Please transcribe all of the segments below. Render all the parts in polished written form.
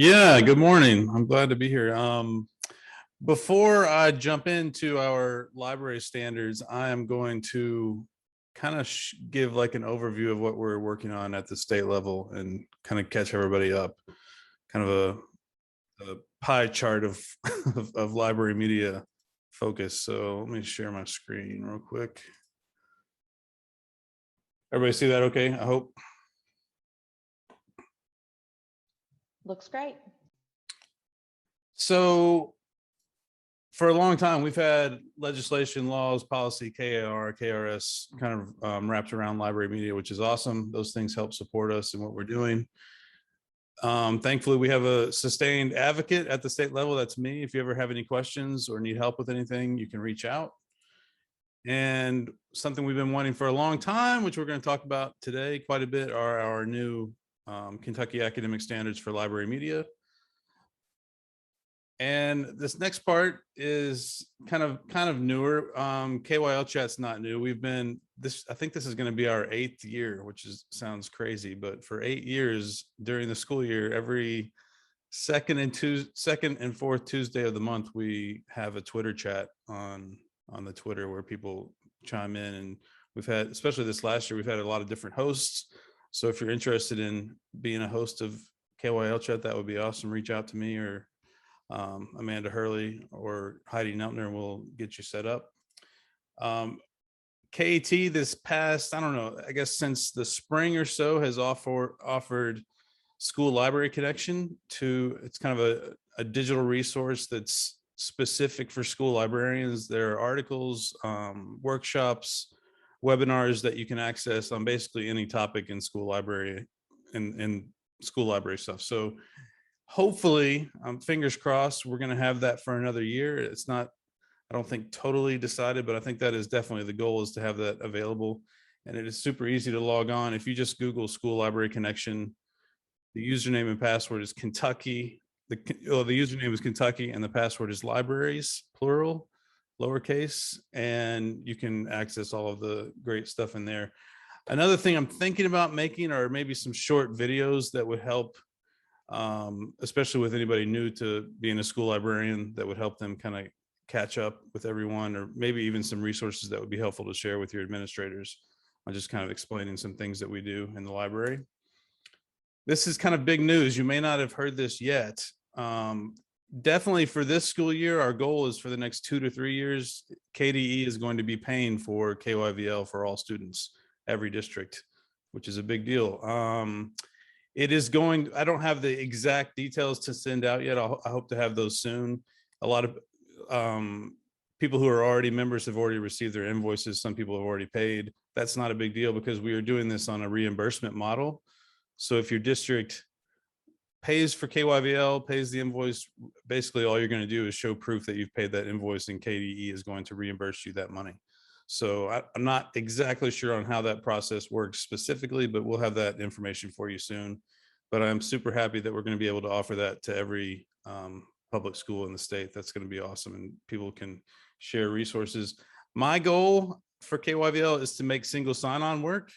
Yeah, good morning. I'm glad to be here. Before I jump into our library standards, I am going to kind of give like an overview of what we're working on at the state level and kind of catch everybody up. Kind of a pie chart of, of library media focus. So let me share my screen real quick. Everybody see that okay? I hope. Looks great. So for a long time, we've had legislation, laws, policy, KAR, KRS kind of wrapped around library media, which is awesome. Those things help support us in what we're doing. Thankfully, we have a sustained advocate at the state level. That's me. If you ever have any questions or need help with anything, you can reach out. And something we've been wanting for a long time, which we're going to talk about today quite a bit, are our new Kentucky Academic Standards for Library Media. And this next part is kind of newer. KYL chat's not new. We've been I think this is going to be our 8th year, which sounds crazy, but for 8 years during the school year, every second and fourth Tuesday of the month, we have a Twitter chat on the Twitter where people chime in. And we've had, especially this last year, we've had a lot of different hosts. So if you're interested in being a host of KYL chat, that would be awesome. Reach out to me or Amanda Hurley or Heidi Neltner will get you set up. KAT this past, I don't know, I guess since the spring or so has offered School Library Connection it's kind of a digital resource that's specific for school librarians. There are articles, workshops, webinars that you can access on basically any topic in school library and school library stuff. So hopefully, fingers crossed, we're going to have that for another year. It's not, I don't think totally decided, but I think that is definitely the goal, is to have that available. And it is super easy to log on. If you just Google School Library Connection, the username and password is Kentucky. The username is Kentucky and the password is libraries, plural, lowercase, and you can access all of the great stuff in there. Another thing I'm thinking about making are maybe some short videos that would help, especially with anybody new to being a school librarian, that would help them kind of catch up with everyone, or maybe even some resources that would be helpful to share with your administrators on just kind of explaining some things that we do in the library. This is kind of big news. You may not have heard this yet. Definitely for this school year, our goal is for the next 2 to 3 years, KDE is going to be paying for KYVL for all students, every district, which is a big deal. It is going, I don't have the exact details to send out yet. I hope to have those soon. A lot of people who are already members have already received their invoices. Some people have already paid. That's not a big deal because we are doing this on a reimbursement model. So if your district pays for KYVL, pays the invoice, basically all you're going to do is show proof that you've paid that invoice, and KDE is going to reimburse you that money. So I'm not exactly sure on how that process works specifically, but we'll have that information for you soon. But I'm super happy that we're going to be able to offer that to every public school in the state. That's going to be awesome, and people can share resources. My goal for KYVL is to make single sign-on work.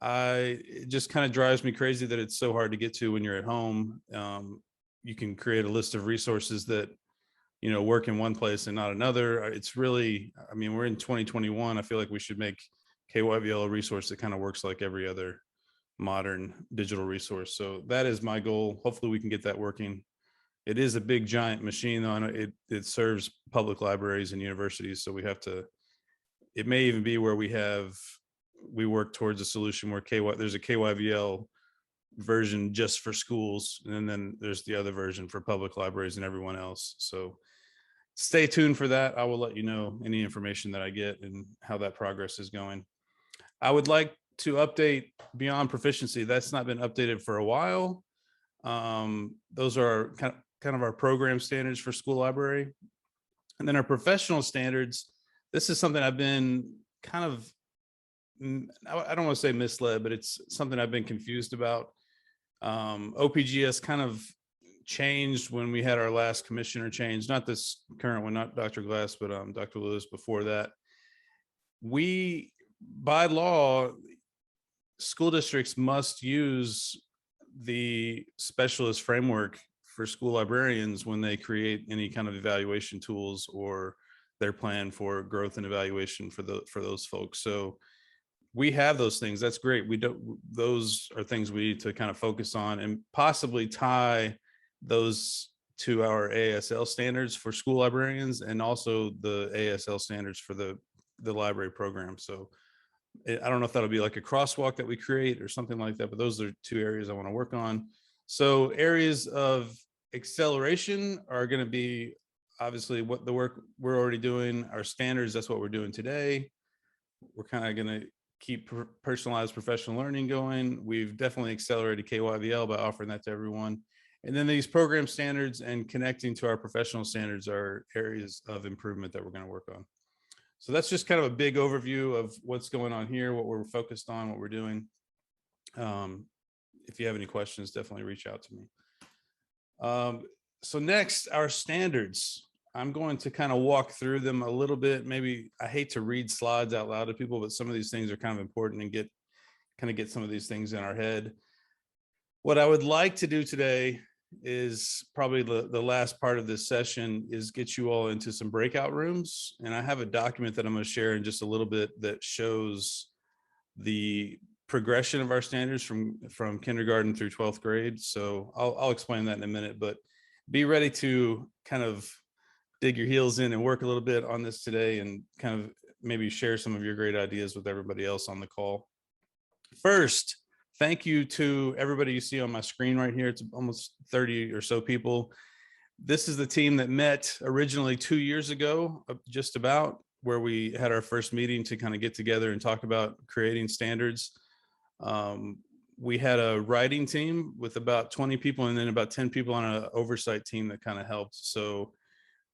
It just kind of drives me crazy that it's so hard to get to when you're at home. You can create a list of resources that, you know, work in one place and not another. It's really, I mean, we're in 2021. I feel like we should make KYVL a resource that kind of works like every other modern digital resource. So that is my goal. Hopefully we can get that working. It is a big giant machine though, and it serves public libraries and universities. So we have to, it may even be where we work towards a solution where there's a KYVL version just for schools, and then there's the other version for public libraries and everyone else. So stay tuned for that. I will let you know any information that I get and how that progress is going. I would like to update Beyond Proficiency. That's not been updated for a while. Those are kind of our program standards for school library. And then our professional standards. This is something I've been kind of, I don't want to say misled, but it's something I've been confused about. OPGS kind of changed when we had our last commissioner change, not this current one, not Dr. Glass, but Dr. Lewis before that. We, by law, school districts must use the specialist framework for school librarians when they create any kind of evaluation tools or their plan for growth and evaluation for those folks. So we have those things. That's great. We don't, those are things we need to kind of focus on and possibly tie those to our ASL standards for school librarians and also the ASL standards for the library program. So I don't know if that'll be like a crosswalk that we create or something like that, but those are two areas I want to work on. So areas of acceleration are going to be obviously what the work we're already doing, our standards, that's what we're doing today. We're kind of going to keep personalized professional learning going. We've definitely accelerated KYVL by offering that to everyone. And then these program standards and connecting to our professional standards are areas of improvement that we're going to work on. So that's just kind of a big overview of what's going on here, what we're focused on, what we're doing. If you have any questions, definitely reach out to me. So next, our standards. I'm going to kind of walk through them a little bit. Maybe I hate to read slides out loud to people, but some of these things are kind of important and get some of these things in our head. What I would like to do today is probably the last part of this session is get you all into some breakout rooms. And I have a document that I'm going to share in just a little bit that shows the progression of our standards from kindergarten through 12th grade. So I'll explain that in a minute, but be ready to kind of dig your heels in and work a little bit on this today and kind of maybe share some of your great ideas with everybody else on the call. First, thank you to everybody you see on my screen right here. It's almost 30 or so people. This is the team that met originally 2 years ago, just about, where we had our first meeting to kind of get together and talk about creating standards. We had a writing team with about 20 people and then about 10 people on an oversight team that kind of helped. So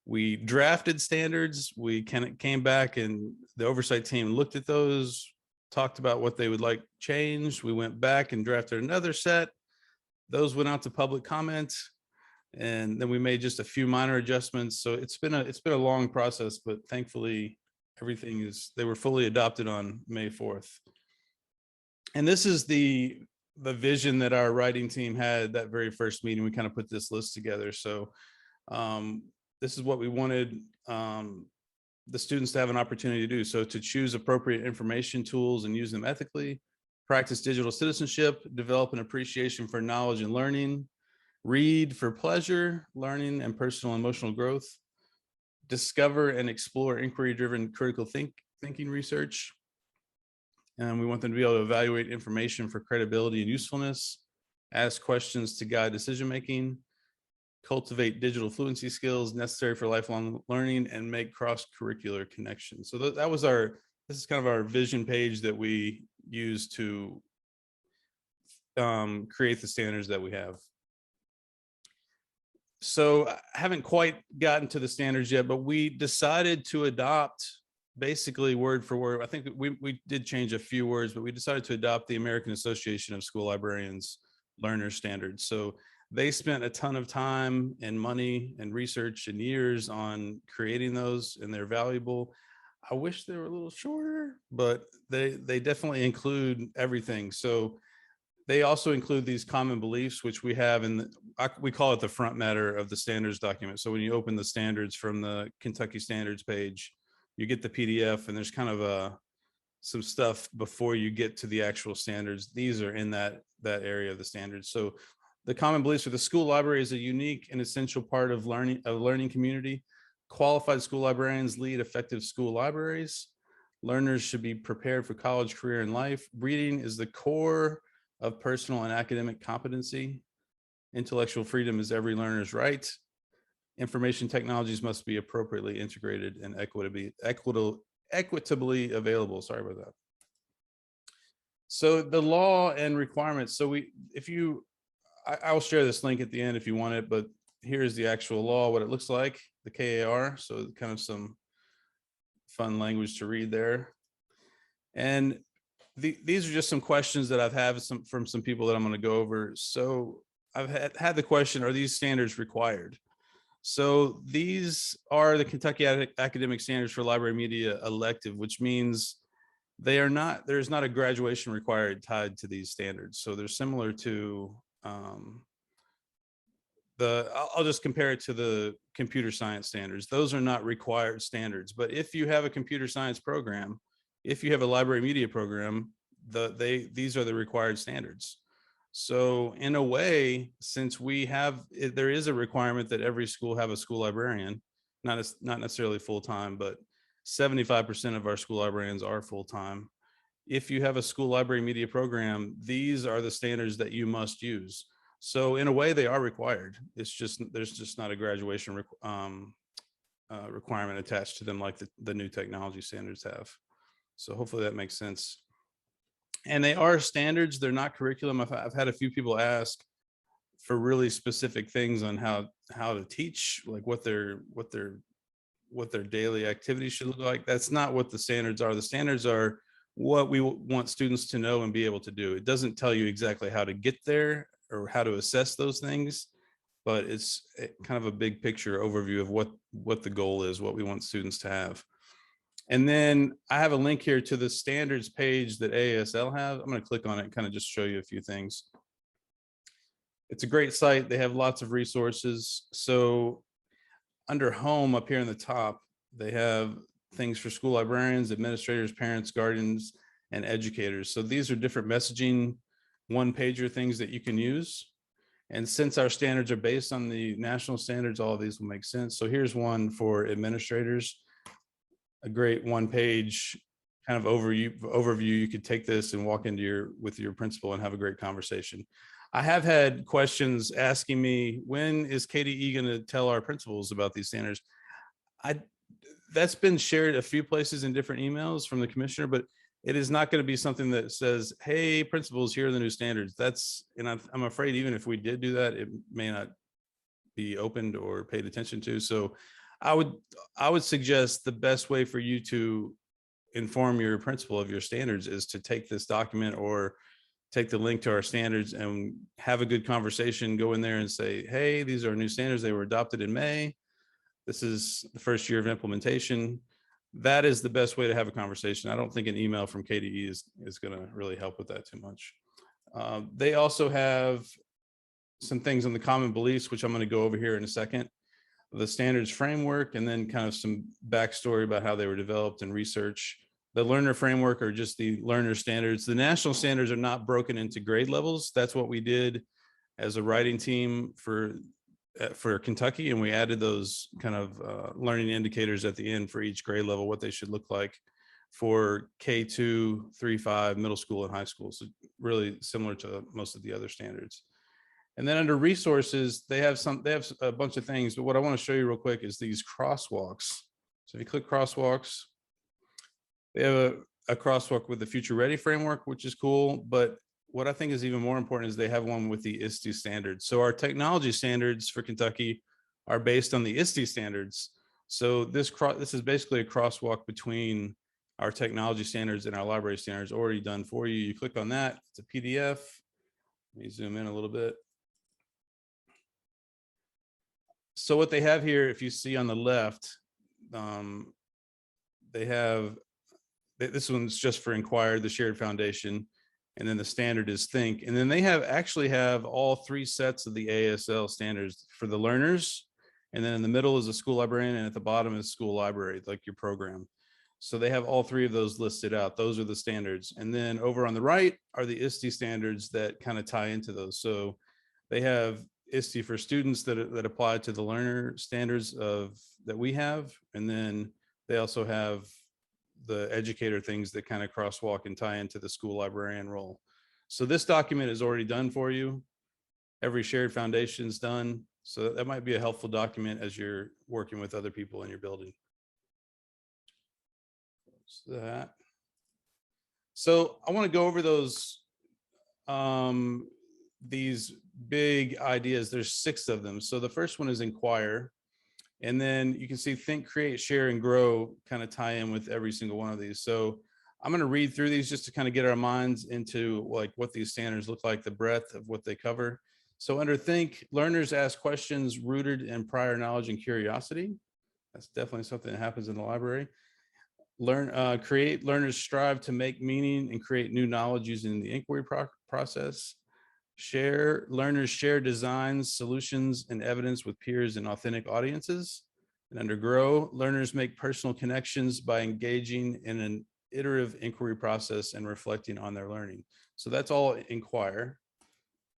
we drafted standards. We came back and the oversight team looked at those, talked about what they would like changed. We went back and drafted another set. Those went out to public comment, and then we made just a few minor adjustments. So it's been a long process, but thankfully they were fully adopted on May 4th. And this is the vision that our writing team had that very first meeting. We kind of put this list together. So this is what we wanted the students to have an opportunity to do. So to choose appropriate information tools and use them ethically, practice digital citizenship, develop an appreciation for knowledge and learning, read for pleasure, learning, and personal and emotional growth, discover and explore inquiry-driven critical thinking research. And we want them to be able to evaluate information for credibility and usefulness, ask questions to guide decision-making, cultivate digital fluency skills necessary for lifelong learning, and make cross-curricular connections. So this is kind of our vision page that we use to create the standards that we have. So I haven't quite gotten to the standards yet, but we decided to adopt basically word for word. I think we did change a few words, but we decided to adopt the American Association of School Librarians Learner Standards. So they spent a ton of time and money and research and years on creating those, and they're valuable. I wish they were a little shorter, but they definitely include everything. So they also include these common beliefs, which we have we call it the front matter of the standards document. So when you open the standards from the Kentucky Standards page, you get the PDF, and there's kind of some stuff before you get to the actual standards. These are in that area of the standards. So the common beliefs are the school library is a unique and essential part of a learning community. Qualified school librarians lead effective school libraries. Learners should be prepared for college, career, and life. Reading is the core of personal and academic competency. Intellectual freedom is every learner's right. Information technologies must be appropriately integrated and equitably available. Sorry about that. So the law and requirements. So I'll share this link at the end if you want it, but here's the actual law, what it looks like, the KAR. So kind of some fun language to read there. And these are just some questions that I've had from some people that I'm going to go over. So I've had the question, are these standards required? So these are the Kentucky Academic Standards for Library Media elective, which means there's not a graduation required tied to these standards. So they're similar to I'll just compare it to the computer science standards. Those are not required standards, but if you have a computer science program, if you have a library media program, these are the required standards. So in a way, since there is a requirement that every school have a school librarian, not necessarily full-time, but 75% of our school librarians are full-time. If you have a school library media program, these are the standards that you must use. So in a way, they are required. It's just there's just not a graduation requirement attached to them like the new technology standards have. So hopefully that makes sense. And they are standards. They're not curriculum. I've had a few people ask for really specific things on how to teach, like what their daily activities should look like. That's not what the standards are. The standards are what we want students to know and be able to do. It doesn't tell you exactly how to get there or how to assess those things, but it's kind of a big picture overview of what the goal is, what we want students to have. And then I have a link here to the standards page that AASL have. I'm going to click on it and kind of just show you a few things. It's a great site. They have lots of resources. So under home up here in the top, they have things for school librarians, administrators, parents, guardians, and educators. So these are different messaging one-pager things that you can use. And since our standards are based on the national standards, all of these will make sense. So here's one for administrators, a great one-page kind of overview. You could take this and walk into with your principal and have a great conversation. I have had questions asking me, when is KDE going to tell our principals about these standards? That's been shared a few places in different emails from the commissioner, but it is not going to be something that says, hey, principals, here are the new standards. And I'm afraid even if we did do that, it may not be opened or paid attention to. So I would suggest the best way for you to inform your principal of your standards is to take this document or take the link to our standards and have a good conversation. Go in there and say, hey, these are new standards. They were adopted in May. This is the first year of implementation. That is the best way to have a conversation. I don't think an email from KDE is going to really help with that too much. They also have some things on the common beliefs, which I'm going to go over here in a second. The standards framework, and then kind of some backstory about how they were developed and research. The learner framework are just the learner standards. The national standards are not broken into grade levels. That's what we did as a writing team for Kentucky, and we added those kind of learning indicators at the end for each grade level, what they should look like for K2, 3, 5, middle school and high school. So really similar to most of the other standards. And then under resources, they have a bunch of things, but what I want to show you real quick is these crosswalks. So if you click crosswalks, they have a crosswalk with the Future Ready framework, which is cool, but what I think is even more important is they have one with the ISTE standards. So our technology standards for Kentucky are based on the ISTE standards. So this is basically a crosswalk between our technology standards and our library standards already done for you. You click on that, it's a PDF. Let me zoom in a little bit. So what they have here, if you see on the left, they have, this one's just for Inquire, the shared foundation. And then the standard is Think. And then they actually have all 3 sets of the ASL standards for the learners. And then in the middle is a school librarian, and at the bottom is school library, like your program. So they have all 3 of those listed out. Those are the standards. And then over on the right are the ISTE standards that kind of tie into those. So they have ISTE for students that apply to the learner standards that we have. And then they also have the educator things that kind of crosswalk and tie into the school librarian role. So this document is already done for you. Every shared foundation is done. So that might be a helpful document as you're working with other people in your building. So I want to go over these big ideas. There's 6 of them. So the first one is Inquire. And then you can see Think, Create, Share, and Grow kind of tie in with every single one of these. So I'm going to read through these just to kind of get our minds into like what these standards look like, the breadth of what they cover. So under Think, learners ask questions rooted in prior knowledge and curiosity. That's definitely something that happens in the library. Create, learners strive to make meaning and create new knowledge using the inquiry process. Learners share designs, solutions, and evidence with peers and authentic audiences. And under grow, learners make personal connections by engaging in an iterative inquiry process and reflecting on their learning. So that's all inquire.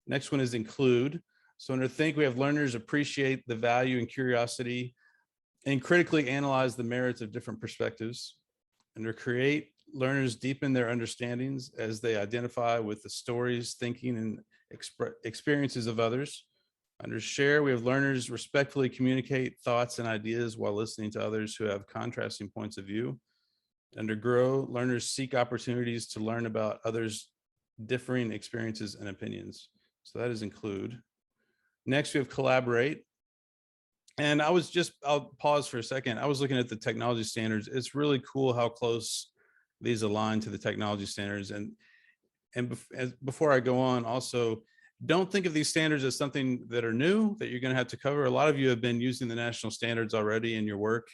Next one is include. So under think, we have learners appreciate the value and curiosity and critically analyze the merits of different perspectives. Under create, learners deepen their understandings as they identify with the stories, thinking, and experiences of others. Under share, we have learners respectfully communicate thoughts and ideas while listening to others who have contrasting points of view. Under grow, learners seek opportunities to learn about others' differing experiences and opinions. So that is include. Next, we have collaborate. And I'll pause for a second. I was looking at the technology standards. It's really cool how close these align to the technology standards. And before I go on, also, don't think of these standards as something that are new that you're going to have to cover. A lot of you have been using the national standards already in your work.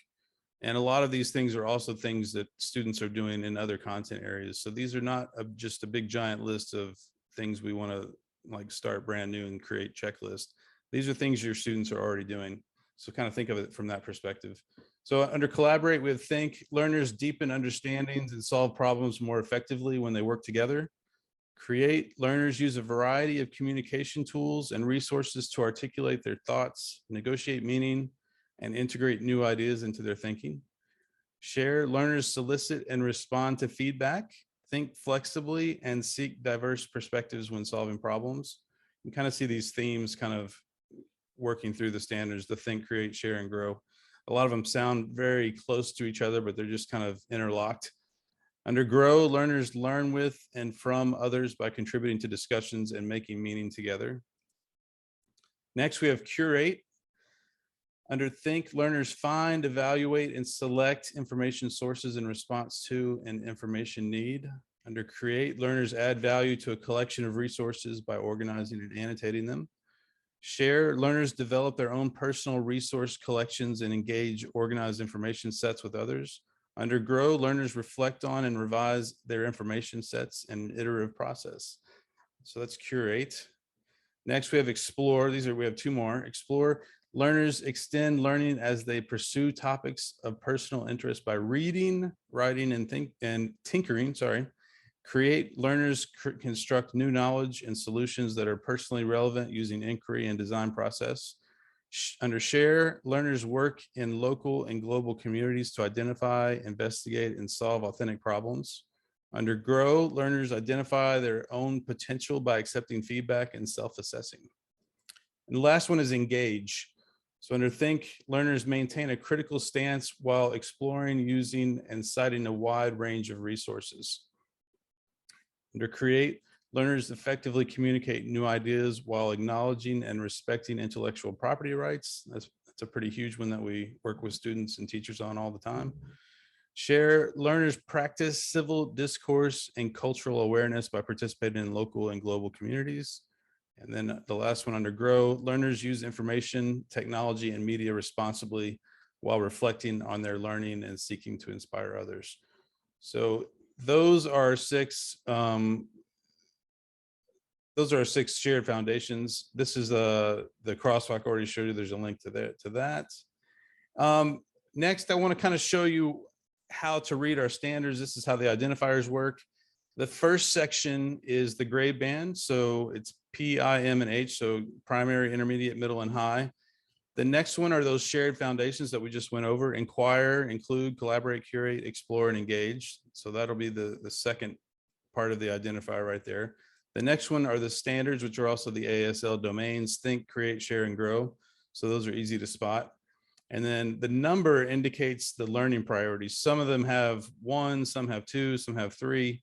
And a lot of these things are also things that students are doing in other content areas. So these are not just a big giant list of things we want to like start brand new and create checklists. These are things your students are already doing. So kind of think of it from that perspective. So under collaborate, we have think, learners deepen understandings and solve problems more effectively when they work together. Create, learners use a variety of communication tools and resources to articulate their thoughts, negotiate meaning, and integrate new ideas into their thinking. Share, learners solicit and respond to feedback, think flexibly, and seek diverse perspectives when solving problems. You kind of see these themes kind of working through the standards, the think, create, share, and grow. A lot of them sound very close to each other, but they're just kind of interlocked. Under grow, learners learn with and from others by contributing to discussions and making meaning together. Next, we have curate. Under think, learners find, evaluate, and select information sources in response to an information need. Under create, learners add value to a collection of resources by organizing and annotating them. Share, learners develop their own personal resource collections and engage organized information sets with others. Under grow, learners reflect on and revise their information sets in an iterative process. So that's curate. Next, we have explore. We have two more. Explore, learners extend learning as they pursue topics of personal interest by reading, writing, and tinkering. Create, learners construct new knowledge and solutions that are personally relevant using inquiry and design process. Under share, learners work in local and global communities to identify, investigate, and solve authentic problems. Under grow, learners identify their own potential by accepting feedback and self-assessing. And the last one is engage. So under think, learners maintain a critical stance while exploring, using, and citing a wide range of resources. Under create, learners effectively communicate new ideas while acknowledging and respecting intellectual property rights. That's a pretty huge one that we work with students and teachers on all the time. Share, learners practice civil discourse and cultural awareness by participating in local and global communities. And then the last one under grow, learners use information, technology, and media responsibly while reflecting on their learning and seeking to inspire others. So those are six shared foundations. This is the crosswalk I already showed you. There's a link to that. Next, I want to kind of show you how to read our standards. This is how the identifiers work. The first section is the grade band. So it's P, I, M, and H. So primary, intermediate, middle, and high. The next one are those shared foundations that we just went over: inquire, include, collaborate, curate, explore, and engage. So that'll be the second part of the identifier right there. The next one are the standards, which are also the ASL domains: think, create, share, and grow. So those are easy to spot. And then the number indicates the learning priorities. Some of them have 1, some have 2, some have 3.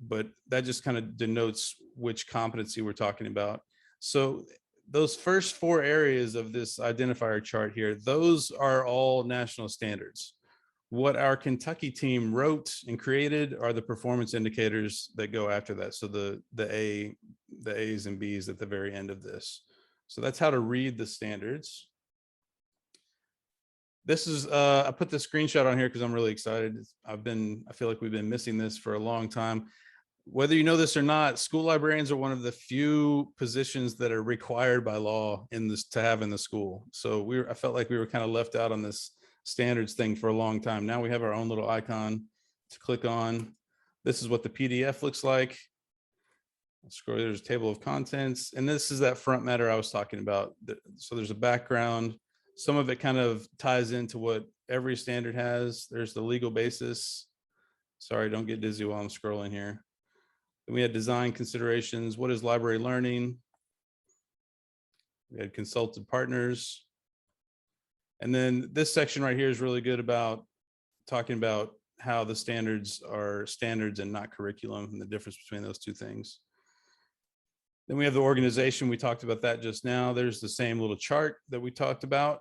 But that just kind of denotes which competency we're talking about. So those first 4 areas of this identifier chart here, those are all national standards. What our Kentucky team wrote and created are the performance indicators that go after that. So the A's and B's at the very end of this. So that's how to read the standards. This is, I put the screenshot on here because I'm really excited. I feel like we've been missing this for a long time. whether you know this or not, school librarians are one of the few positions that are required by law in this to have in the school. So I felt like we were kind of left out on this standards thing for a long time. Now we have our own little icon to click on. This is what the PDF looks like. I'll scroll, there's a table of contents, and this is that front matter I was talking about. So there's a background. Some of it kind of ties into what every standard has. There's the legal basis. Sorry, don't get dizzy while I'm scrolling here. Then we had design considerations. What is library learning? We had consulted partners. And then this section right here is really good about talking about how the standards are standards and not curriculum, and the difference between those two things. Then we have the organization. We talked about that just now. There's the same little chart that we talked about.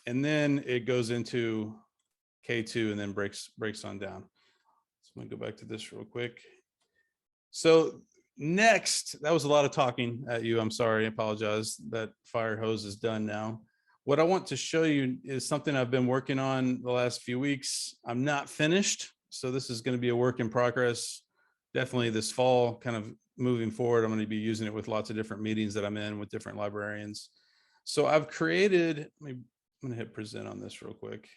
And then it goes into K2 and then breaks on down. So I'm gonna go back to this real quick. So next, that was a lot of talking at you. I'm sorry, I apologize. That fire hose is done now. What I want to show you is something I've been working on the last few weeks. I'm not finished, so this is going to be a work in progress. Definitely this fall, kind of moving forward, I'm going to be using it with lots of different meetings that I'm in with different librarians. So I've created, I'm going to hit present on this real quick.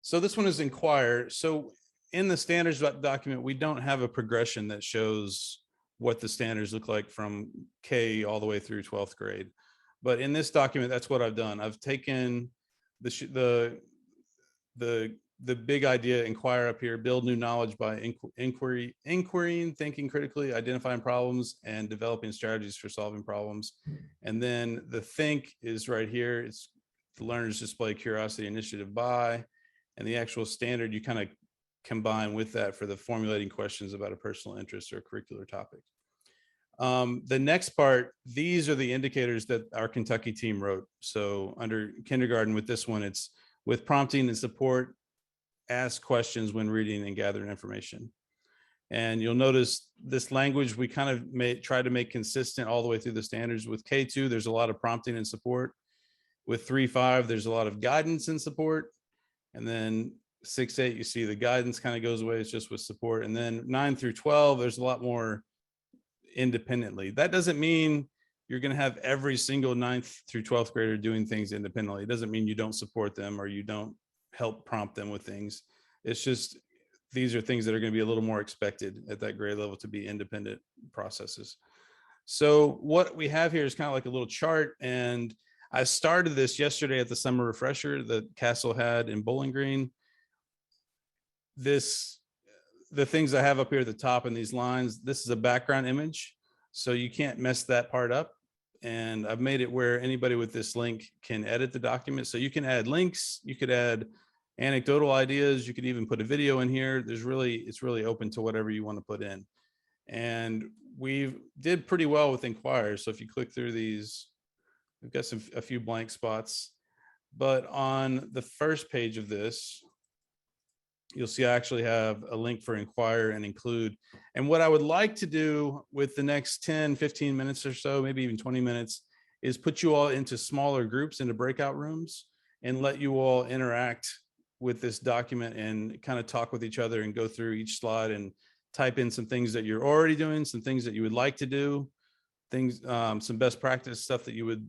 So this one is inquire. So in the standards document, we don't have a progression that shows what the standards look like from K all the way through 12th grade. But in this document, that's what I've done. I've taken the big idea, inquire up here, build new knowledge by inquiring, thinking critically, identifying problems, and developing strategies for solving problems. And then the think is right here. It's the learners display curiosity, initiative by, and the actual standard you kind of combine with that for the formulating questions about a personal interest or a curricular topic. The next part, these are the indicators that our Kentucky team wrote. So under kindergarten with this one, it's with prompting and support, ask questions when reading and gathering information. And you'll notice this language we kind of try to make consistent all the way through the standards. With K2, there's a lot of prompting and support. With 3.5, there's a lot of guidance and support. And then 6.8, you see the guidance kind of goes away. It's just with support. And then 9 through 12, there's a lot more independently. That doesn't mean you're going to have every single 9th through 12th grader doing things independently. It doesn't mean you don't support them or you don't help prompt them with things. It's just these are things that are going to be a little more expected at that grade level to be independent processes. So what we have here is kind of like a little chart, and I started this yesterday at the summer refresher that Castle had in Bowling Green. The things I have up here at the top in these lines, this is a background image, so you can't mess that part up. And I've made it where anybody with this link can edit the document. So you can add links, you could add anecdotal ideas, you could even put a video in here. It's really open to whatever you want to put in. And we did pretty well with Inquire. So if you click through these, we've got a few blank spots, but on the first page of this, you'll see I actually have a link for Inquire and Include. And what I would like to do with the next 10, 15 minutes or so, maybe even 20 minutes, is put you all into smaller groups, into breakout rooms, and let you all interact with this document and kind of talk with each other and go through each slide and type in some things that you're already doing, some things that you would like to do, things, some best practice stuff that you would,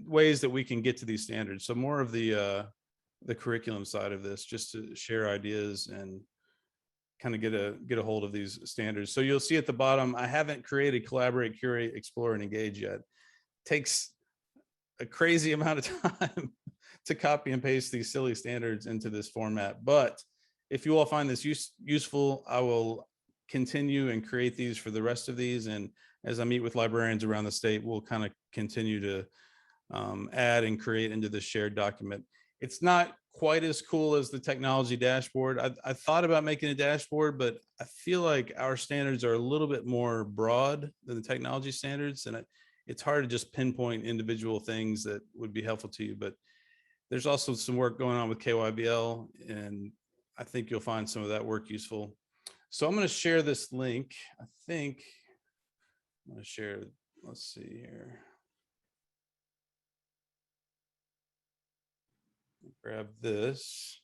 ways that we can get to these standards. So more of the curriculum side of this, just to share ideas and kind of get a hold of these standards. So you'll see at the bottom, I haven't created collaborate, curate, explore, and engage yet. Takes a crazy amount of time to copy and paste these silly standards into this format. But if you all find this useful, I will continue and create these for the rest of these. And as I meet with librarians around the state, we'll kind of continue to add and create into the shared document. It's not quite as cool as the technology dashboard. I thought about making a dashboard, but I feel like our standards are a little bit more broad than the technology standards. And it's hard to just pinpoint individual things that would be helpful to you. But there's also some work going on with KYBL, and I think you'll find some of that work useful. So I'm going to share this link. I think I'm going to share, let's see here. Grab this.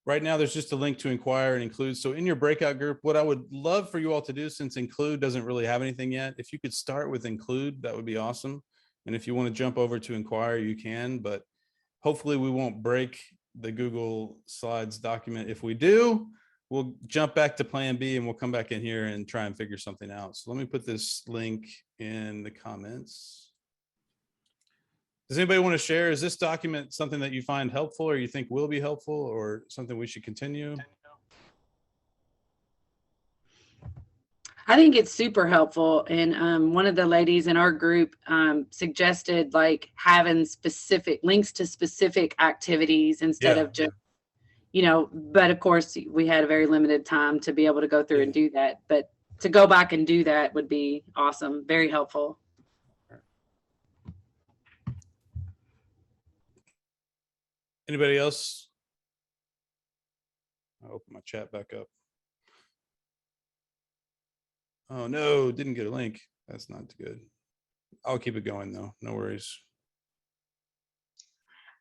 Right now, there's just a link to inquire and include. So in your breakout group, what I would love for you all to do, since include doesn't really have anything yet, if you could start with include, that would be awesome. And if you want to jump over to inquire, you can, but hopefully we won't break the Google Slides document. If we do, we'll jump back to plan B and we'll come back in here and try and figure something out. So let me put this link in the comments. Does anybody want to share? Is this document something that you find helpful or you think will be helpful or something we should continue? I think it's super helpful. And one of the ladies in our group suggested like having specific links to specific activities instead of just, but of course we had a very limited time to be able to go through and do that. But to go back and do that would be awesome. Very helpful. Anybody else? I'll open my chat back up. Oh no, didn't get a link. That's not good. I'll keep it going though. No worries.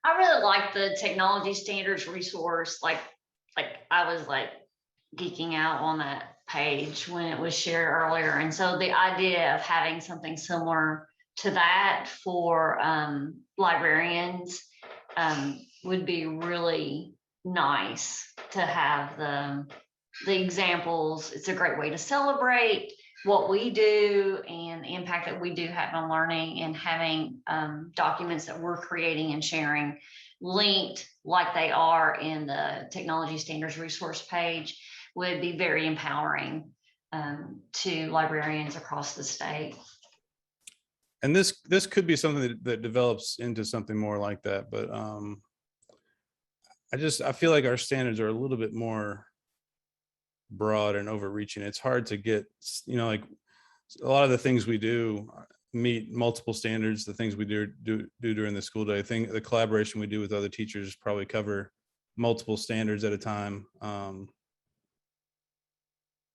I really like the technology standards resource. Like I was like geeking out on that page when it was shared earlier. And so the idea of having something similar to that for librarians would be really nice to have the examples. It's a great way to celebrate what we do and the impact that we do have on learning, and having documents that we're creating and sharing linked like they are in the technology standards resource page would be very empowering to librarians across the state. And this could be something that develops into something more like that, but I feel like our standards are a little bit more broad and overreaching. It's hard to get, like a lot of the things we do meet multiple standards. The things we do during the school day, I think the collaboration we do with other teachers probably cover multiple standards at a time.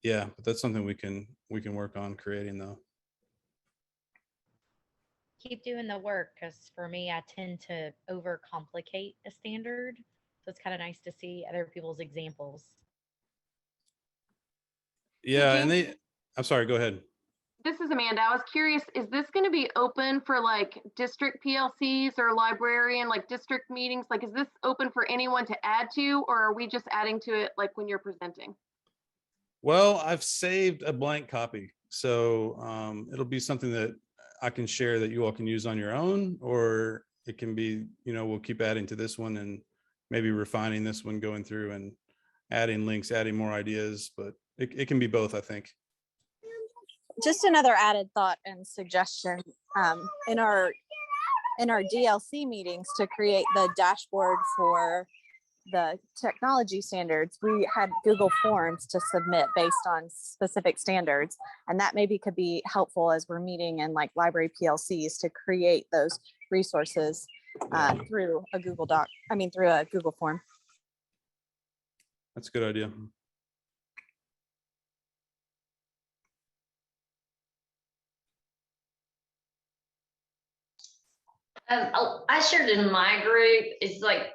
Yeah, but that's something we can work on creating though. Keep doing the work, because for me, I tend to overcomplicate a standard. So it's kind of nice to see other people's examples. Yeah, and I'm sorry, go ahead. This is Amanda. I was curious, is this going to be open for like district PLCs or librarian, like district meetings? Like, is this open for anyone to add to, or are we just adding to it like when you're presenting? Well, I've saved a blank copy. So it'll be something that I can share that you all can use on your own, or it can be, we'll keep adding to this one and maybe refining this one, going through and adding links, adding more ideas, but it can be both, I think. Just another added thought and suggestion in our DLC meetings to create the dashboard for the technology standards, we had Google Forms to submit based on specific standards, and that maybe could be helpful as we're meeting in like library PLCs to create those resources through a Google through a Google form. That's a good idea. I shared in my group, it's like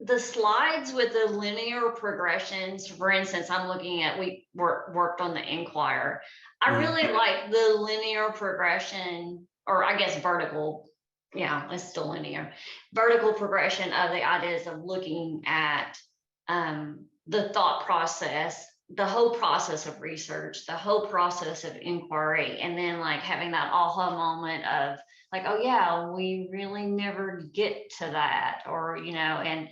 the slides with the linear progressions. For instance, I'm looking at, we worked on the Inquire. I really like the linear progression, or I guess vertical. Yeah, it's still linear. Vertical progression of the ideas of looking at the thought process, the whole process of research, the whole process of inquiry, and then like having that aha moment of like, oh yeah, we really never get to that, or, and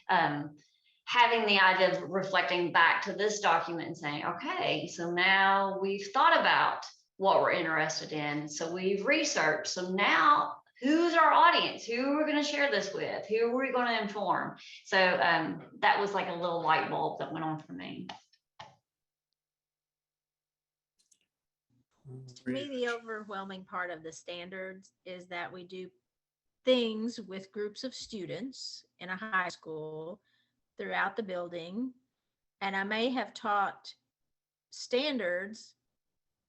having the idea of reflecting back to this document and saying, okay, so now we've thought about what we're interested in. So we've researched. So now who's our audience? Who are we going to share this with? Who are we going to inform? So that was like a little light bulb that went on for me. To me, the overwhelming part of the standards is that we do things with groups of students in a high school throughout the building and I may have taught standards,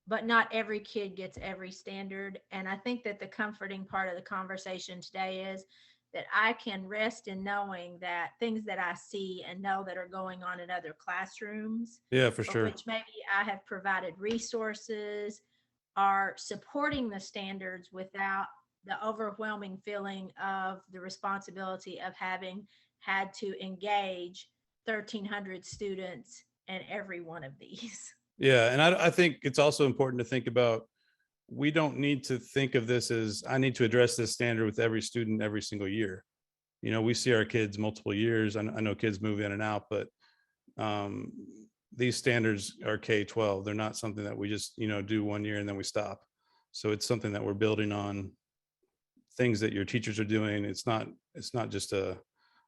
but not every kid gets every standard. And I think that the comforting part of the conversation today is that I can rest in knowing that things that I see and know that are going on in other classrooms, Yeah, for of sure. which maybe I have provided resources, are supporting the standards without the overwhelming feeling of the responsibility of having had to engage 1,300 students in every one of these. Yeah, and I think it's also important to think about, we don't need to think of this as, I need to address this standard with every student every single year. You know, we see our kids multiple years. I know kids move in and out, but these standards are K-12. They're not something that we just, you know, do 1 year and then we stop. So it's something that we're building on, things that your teachers are doing. It's not just a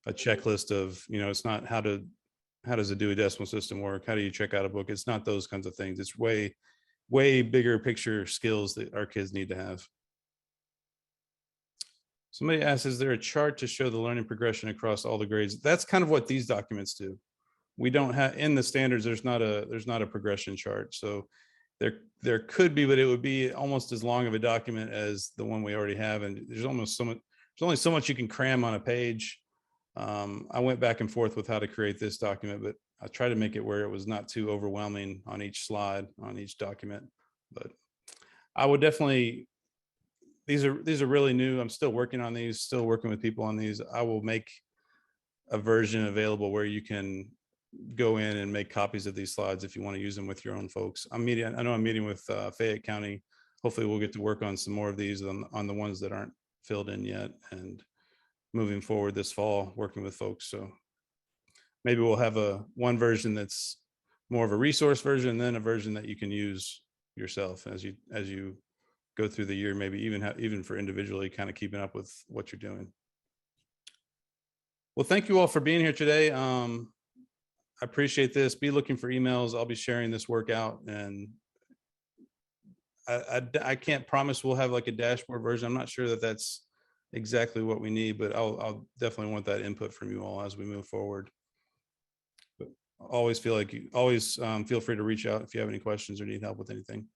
checklist of, you know, it's not how does a Dewey Decimal System work? How do you check out a book? It's not those kinds of things. It's way bigger picture skills that our kids need to have. Somebody asks, is there a chart to show the learning progression across all the grades? That's kind of what these documents do. We don't have, in the standards, there's not a progression chart. So there could be, but it would be almost as long of a document as the one we already have. And there's only so much you can cram on a page. I went back and forth with how to create this document, but I tried to make it where it was not too overwhelming on each slide, on each document. But I would definitely, these are really new. I'm still working on these, still working with people on these. I will make a version available where you can go in and make copies of these slides if you want to use them with your own folks. I know I'm meeting with Fayette County. Hopefully we'll get to work on some more of these on the ones that aren't filled in yet, and moving forward this fall, working with folks. So maybe we'll have one version that's more of a resource version, and then a version that you can use yourself as you go through the year, maybe even for individually kind of keeping up with what you're doing. Well, thank you all for being here today. I appreciate this. Be looking for emails. I'll be sharing this work out, and I can't promise we'll have like a dashboard version. I'm not sure that that's exactly what we need, but I'll definitely want that input from you all as we move forward. But always feel free to reach out if you have any questions or need help with anything.